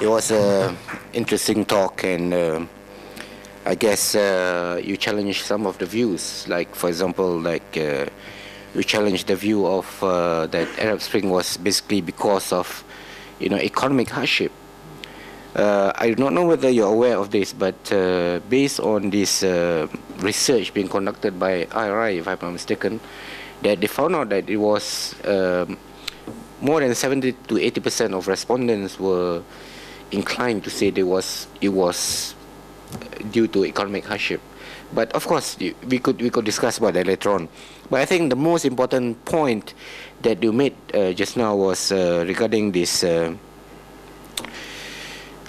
It was an interesting talk, and I guess you challenged some of the views. Like, for example, you challenged the view of that Arab Spring was basically because of, economic hardship. I do not know whether you're aware of this, but based on this research being conducted by IRI, if I'm not mistaken, that they found out that it was more than 70 to 80% of respondents were inclined to say it was due to economic hardship. But of course, we could discuss about that later on. But I think the most important point that you made just now was regarding this.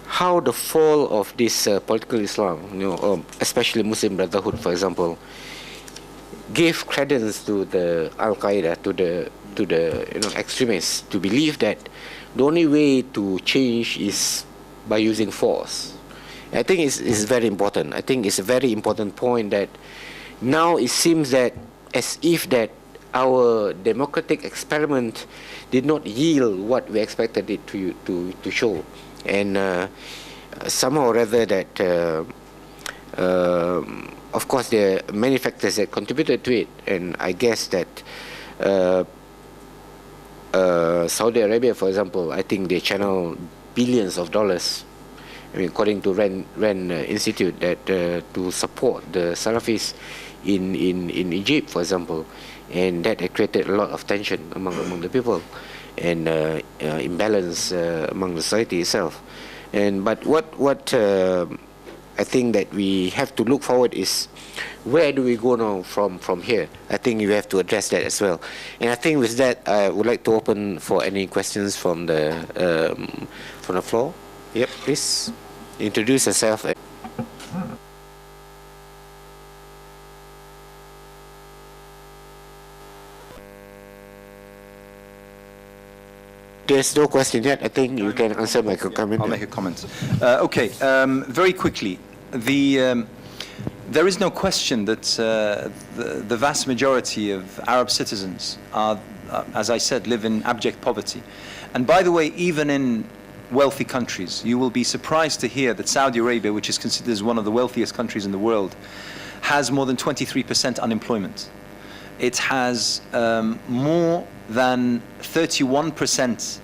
How the fall of this political Islam, especially Muslim Brotherhood, for example, gave credence to the Al Qaeda, to the extremists, to believe that the only way to change is by using force. I think it's very important. I think it's a very important point that now it seems that as if that our democratic experiment did not yield what we expected it to show. And somehow or other that, of course, there are many factors that contributed to it. And I guess that Saudi Arabia, for example, I think they channel billions of dollars, according to Rand Institute, that to support the Salafis in Egypt, for example. And that created a lot of tension among the people, and imbalance among the society itself. But what I think that we have to look forward is, where do we go now from here? I think you have to address that as well. And I think with that, I would like to open for any questions from the floor. Yep, please introduce yourself. There's no question yet. I think you can answer my comment. I'll make a comment. Okay, very quickly. There is no question that the vast majority of Arab citizens are, as I said, live in abject poverty. And by the way, even in wealthy countries, you will be surprised to hear that Saudi Arabia, which is considered as one of the wealthiest countries in the world, has more than 23% unemployment. It has more than 31%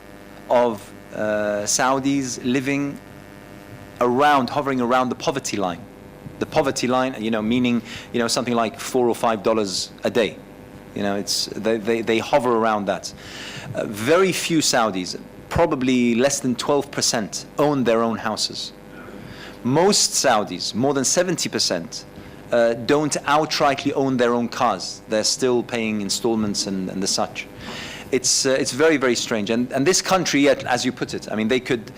of Saudis living hovering around the poverty line. The poverty line, meaning, something like $4 or $5 a day. They hover around that. Very few Saudis, probably less than 12%, own their own houses. Most Saudis, more than 70%, don't outrightly own their own cars. They're still paying installments and the such. It's very, very strange. And this country, yet, as you put it, I mean, they could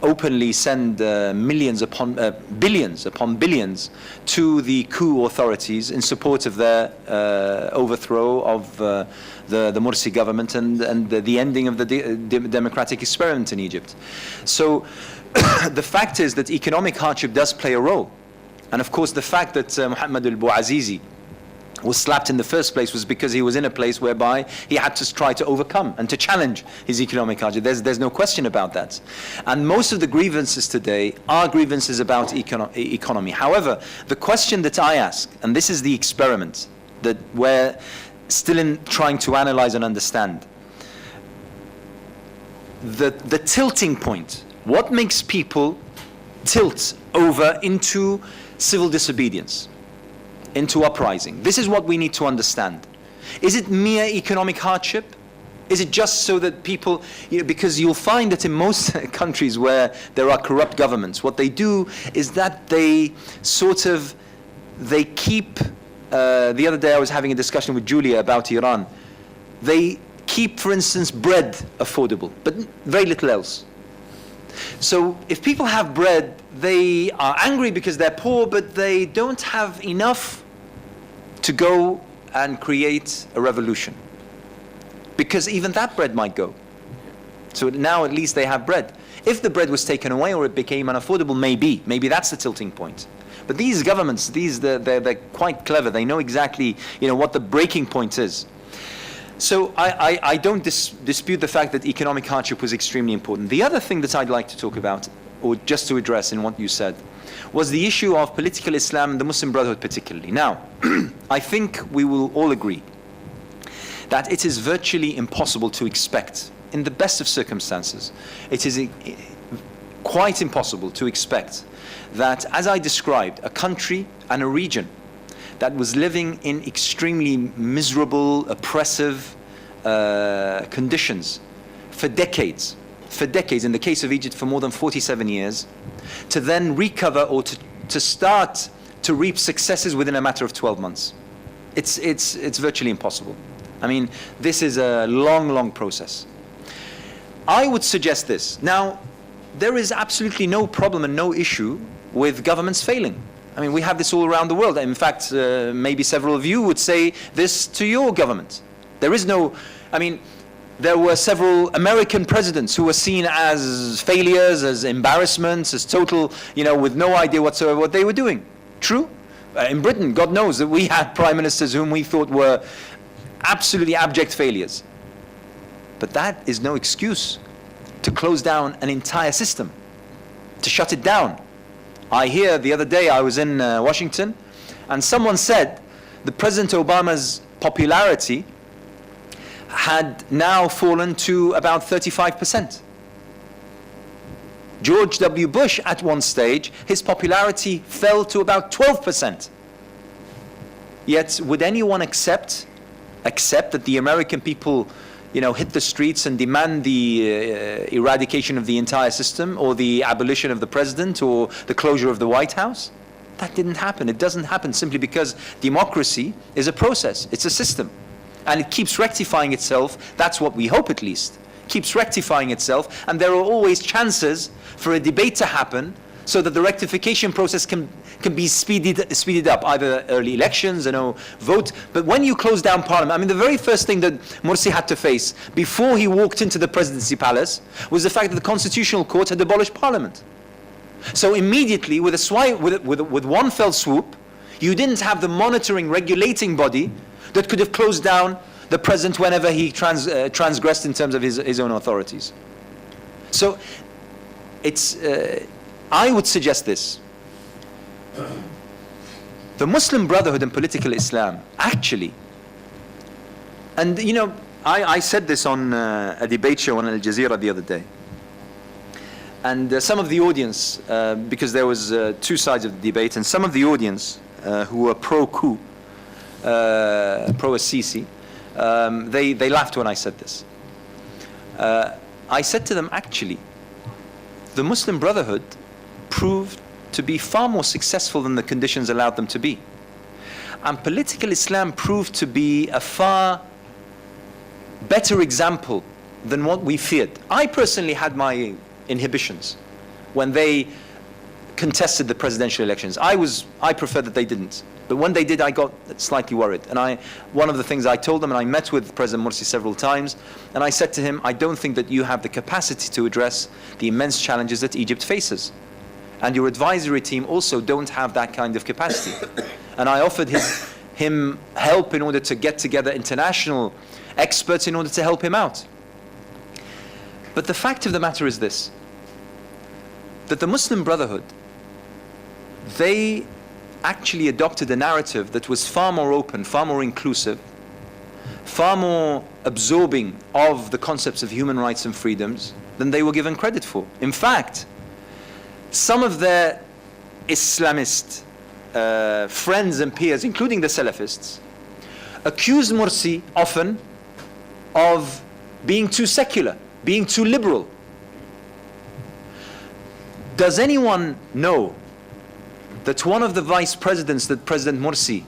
openly send billions upon billions to the coup authorities in support of their overthrow of the Morsi government and the ending of the democratic experiment in Egypt. So the fact is that economic hardship does play a role. And of course, the fact that Mohammed al-Bouazizi was slapped in the first place was because he was in a place whereby he had to try to overcome and to challenge his economic hardship. There's no question about that. And most of the grievances today are grievances about economy. However, the question that I ask, and this is the experiment that we're still in trying to analyze and understand, the tilting point, what makes people tilt over into civil disobedience, into uprising? This is what we need to understand. Is it mere economic hardship? Is it just so that people, because you'll find that in most countries where there are corrupt governments, what they do is that they keep, the other day I was having a discussion with Julia about Iran. They keep, for instance, bread affordable, but very little else. So if people have bread, they are angry because they're poor, but they don't have enough to go and create a revolution, because even that bread might go. So now at least they have bread. If the bread was taken away or it became unaffordable, maybe that's the tilting point. But these governments, they're quite clever. They know exactly what the breaking point is. So I don't dispute the fact that economic hardship was extremely important. The other thing that I'd like to talk about, or just to address in what you said, was the issue of political Islam and the Muslim Brotherhood particularly. Now, I think we will all agree that it is virtually impossible to expect, in the best of circumstances, it is quite impossible to expect that, as I described, a country and a region that was living in extremely miserable, oppressive conditions for decades, in the case of Egypt for more than 47 years, to then recover or to start to reap successes within a matter of 12 months. It's virtually impossible. I mean, this is a long, long process. I would suggest this. Now, there is absolutely no problem and no issue with governments failing. I mean, we have this all around the world. In fact, maybe several of you would say this to your government. There is no, I mean, there were several American presidents who were seen as failures, as embarrassments, as total, with no idea whatsoever what they were doing. True? In Britain, God knows that we had prime ministers whom we thought were absolutely abject failures. But that is no excuse to close down an entire system, to shut it down. I hear the other day I was in Washington, and someone said that President Obama's popularity had now fallen to about 35%. George W. Bush, at one stage, his popularity fell to about 12%. Yet, would anyone accept that the American people, hit the streets and demand the eradication of the entire system, or the abolition of the president, or the closure of the White House? That didn't happen. It doesn't happen simply because democracy is a process. It's a system. And it keeps rectifying itself. That's what we hope, at least. Keeps rectifying itself. And there are always chances for a debate to happen so that the rectification process can be speeded up, either early elections, vote. But when you close down parliament, I mean, the very first thing that Morsi had to face before he walked into the presidency palace was the fact that the Constitutional Court had abolished parliament. So immediately, with one fell swoop, you didn't have the monitoring, regulating body that could have closed down the president whenever he transgressed in terms of his own authorities. So I would suggest this. The Muslim Brotherhood and political Islam, actually, and I said this on a debate show on Al Jazeera the other day, and some of the audience, because there was two sides of the debate, and some of the audience who were pro-coup, pro-Assisi, they laughed when I said this. I said to them, actually, the Muslim Brotherhood proved to be far more successful than the conditions allowed them to be. And political Islam proved to be a far better example than what we feared. I personally had my inhibitions when they contested the presidential elections. I preferred that they didn't. But when they did, I got slightly worried. And one of the things I told them, and I met with President Morsi several times, and I said to him, I don't think that you have the capacity to address the immense challenges that Egypt faces. And your advisory team also don't have that kind of capacity. And I offered him help in order to get together international experts in order to help him out. But the fact of the matter is this, that the Muslim Brotherhood, they actually adopted a narrative that was far more open, far more inclusive, far more absorbing of the concepts of human rights and freedoms than they were given credit for. In fact, some of their Islamist friends and peers, including the Salafists, accused Morsi often of being too secular, being too liberal. Does anyone know that one of the vice presidents that President Morsi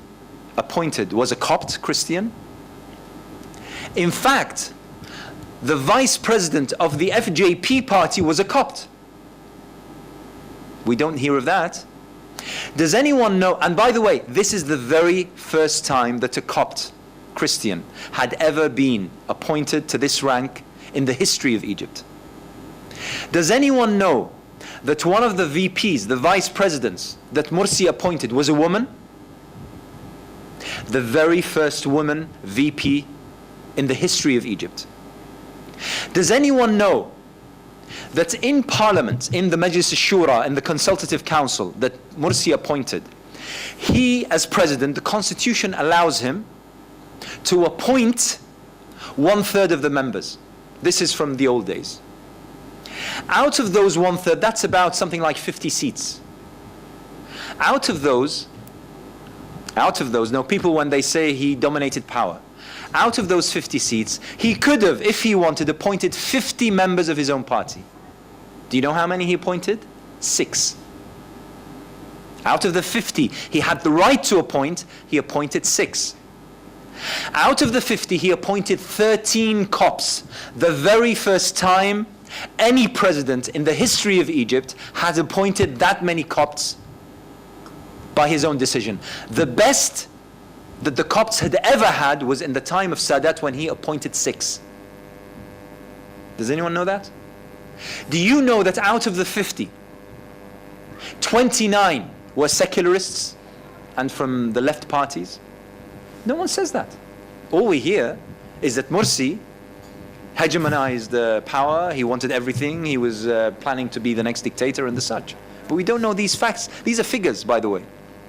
appointed was a Copt Christian? In fact, the vice president of the FJP party was a Copt. We don't hear of that. Does anyone know, and by the way, this is the very first time that a Copt Christian had ever been appointed to this rank in the history of Egypt. Does anyone know that one of the VPs, the vice presidents that Morsi appointed, was a woman? The very first woman VP in the history of Egypt. Does anyone know that in Parliament, in the Majlis al-Shura, in the Consultative Council that Morsi appointed, he, as president, the constitution allows him to appoint 1/3 of the members. This is from the old days. Out of those 1/3, that's about something like 50 seats. Out of those, no, people when they say he dominated power, out of those 50 seats, he could have, if he wanted, appointed 50 members of his own party. Do you know how many he appointed? 6. Out of the 50 he had the right to appoint, he appointed 6. Out of the 50 he appointed 13 Copts. The very first time any president in the history of Egypt has appointed that many Copts by his own decision. The best that the Copts had ever had was in the time of Sadat, when he appointed 6. Does anyone know that? Do you know that out of the 50, 29 were secularists and from the left parties? No one says that. All we hear is that Morsi hegemonized power, he wanted everything, he was planning to be the next dictator and the such. But we don't know these facts. These are figures, by the way.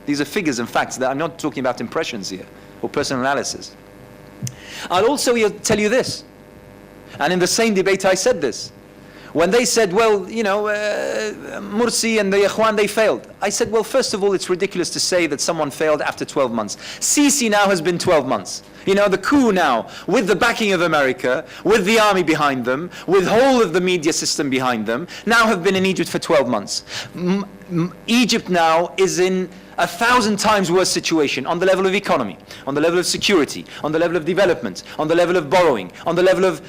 These are figures and facts. I'm not talking about impressions here or personal analysis. I'll also tell you this, and in the same debate I said this. When they said, well, you know, Morsi and the Ikhwan, they failed. I said, well, first of all, it's ridiculous to say that someone failed after 12 months. Sisi now has been 12 months. You know, the coup now, with the backing of America, with the army behind them, with whole of the media system behind them, now have been in Egypt for 12 months. Egypt now is in 1,000 times worse situation on the level of economy, on the level of security, on the level of development, on the level of borrowing, on the level of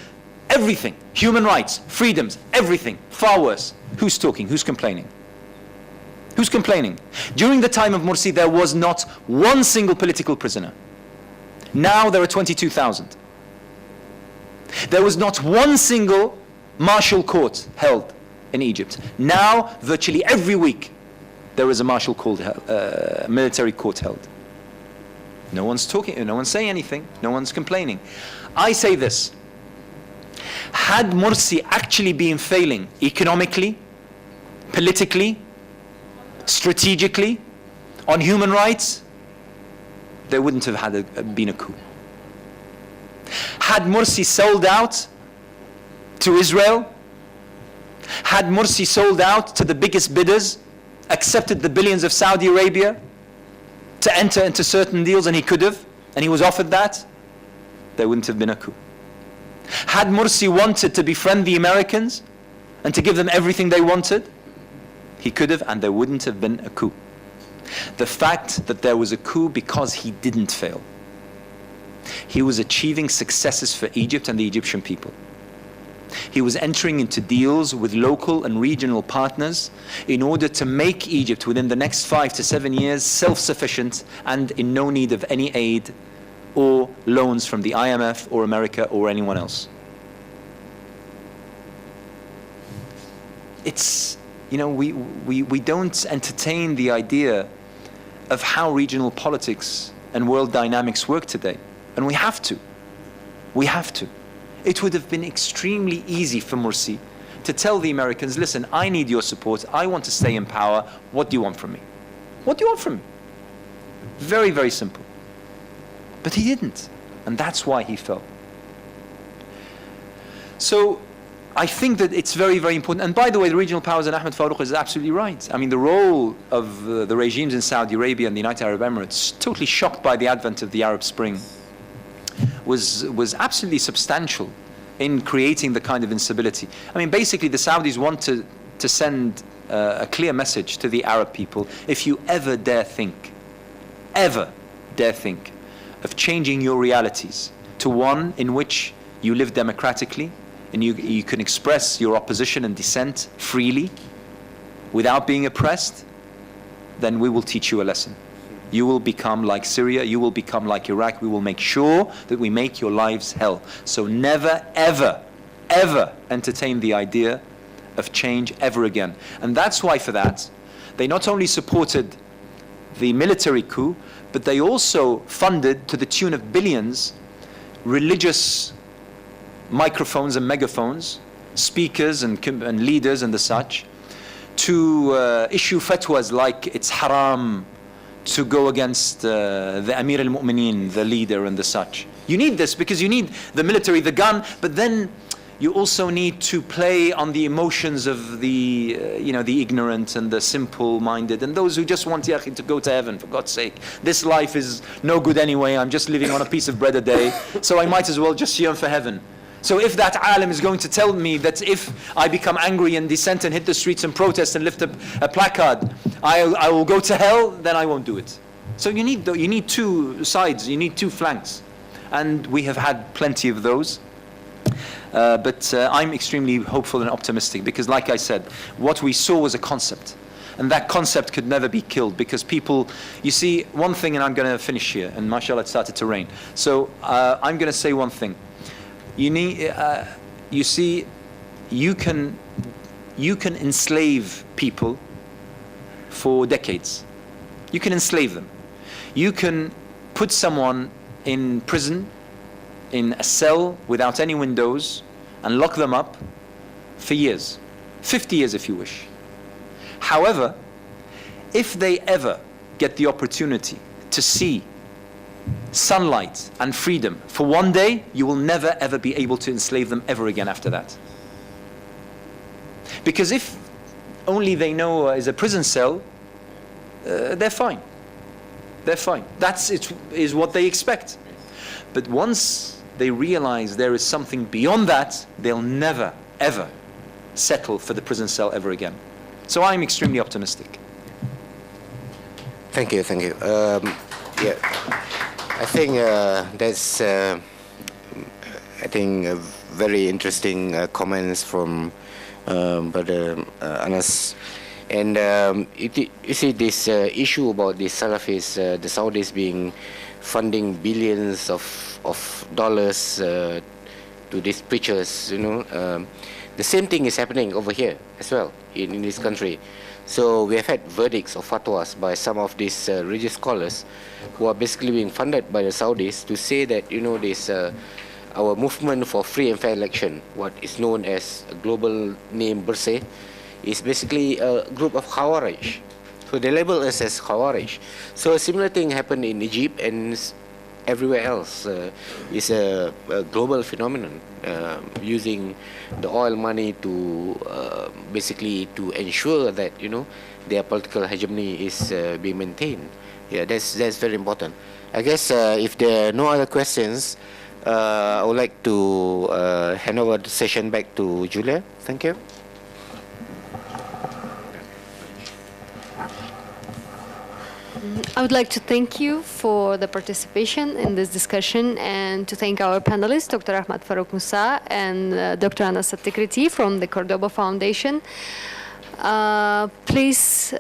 everything, human rights, freedoms, everything, far worse. Who's talking? Who's complaining? Who's complaining? During the time of Morsi, there was not one single political prisoner. Now there are 22,000. There was not one single martial court held in Egypt. Now, virtually every week, there is a martial court, military court held. No one's talking, no one's saying anything, no one's complaining. I say this. Had Morsi actually been failing economically, politically, strategically, on human rights, there wouldn't have been a coup. Had Morsi sold out to Israel, had Morsi sold out to the biggest bidders, accepted the billions of Saudi Arabia to enter into certain deals, and he could have, and he was offered that, there wouldn't have been a coup. Had Morsi wanted to befriend the Americans and to give them everything they wanted, he could have, and there wouldn't have been a coup. The fact that there was a coup because he didn't fail. He was achieving successes for Egypt and the Egyptian people. He was entering into deals with local and regional partners in order to make Egypt within the next 5 to 7 years self-sufficient and in no need of any aid or loans from the IMF or America or anyone else. It's, you know, we don't entertain the idea of how regional politics and world dynamics work today. And we have to. We have to. It would have been extremely easy for Morsi to tell the Americans, listen, I need your support. I want to stay in power. What do you want from me? What do you want from me? Very, very simple. But he didn't. And that's why he fell. So I think that it's very, very important. And by the way, the regional powers, and Ahmed Farouk is absolutely right. I mean, the role of the regimes in Saudi Arabia and the United Arab Emirates, totally shocked by the advent of the Arab Spring, was absolutely substantial in creating the kind of instability. I mean, basically, the Saudis want to send a clear message to the Arab people: if you ever dare think of changing your realities to one in which you live democratically and you can express your opposition and dissent freely without being oppressed, then we will teach you a lesson. You will become like Syria, you will become like Iraq. We will make sure that we make your lives hell. So never, ever, ever entertain the idea of change ever again. And that's why, for that, they not only supported the military coup, but they also funded, to the tune of billions, religious microphones and megaphones, speakers and leaders and the such, to issue fatwas like it's haram to go against the Amir al-Mu'mineen, the leader and the such. You need this because you need the military, the gun, but then you also need to play on the emotions of the, the ignorant and the simple-minded and those who just want to go to heaven, for God's sake. This life is no good anyway. I'm just living on a piece of bread a day, so I might as well just yearn for heaven. So if that alim is going to tell me that if I become angry and dissent and hit the streets and protest and lift up a placard, I will go to hell, then I won't do it. So you need two sides, you need two flanks. And we have had plenty of those. But I'm extremely hopeful and optimistic because, like I said, what we saw was a concept. And that concept could never be killed because people, you see, one thing, and I'm going to finish here, and mashallah it started to rain. So I'm going to say one thing. You see, you can enslave people for decades. You can enslave them. You can put someone in prison, in a cell without any windows, and lock them up for years, 50 years if you wish. However, if they ever get the opportunity to see sunlight and freedom for one day, you will never ever be able to enslave them ever again after that. Because if only they know is a prison cell, they're fine. They're fine. That's is what they expect. But once they realize there is something beyond that, they'll never ever settle for the prison cell ever again. So I'm extremely optimistic. Thank you, thank you. Yeah, I think that's very interesting comments from Brother Anas. And you see this issue about the Salafis, the Saudis being funding billions of dollars to these preachers, the same thing is happening over here as well in this country. So we have had verdicts of fatwas by some of these religious scholars who are basically being funded by the Saudis to say that, this our movement for free and fair election, what is known as a global name Bersih, is basically a group of Khawarij. So they label us as Khawarij. So a similar thing happened in Egypt and everywhere else. It's a global phenomenon, using the oil money to basically to ensure that their political hegemony is being maintained. Yeah, that's very important. I guess if there are no other questions, I would like to hand over the session back to Julia. Thank you. I would like to thank you for the participation in this discussion and to thank our panelists, Dr. Ahmad Farouk Musa and Dr. Anas At-Tikriti from the Cordoba Foundation. Please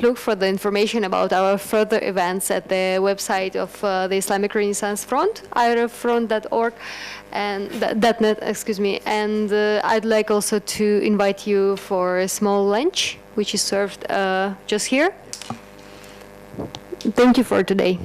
look for the information about our further events at the website of the Islamic Renaissance Front, irfront.org and .net, excuse me. And I'd like also to invite you for a small lunch, which is served just here. Thank you for today.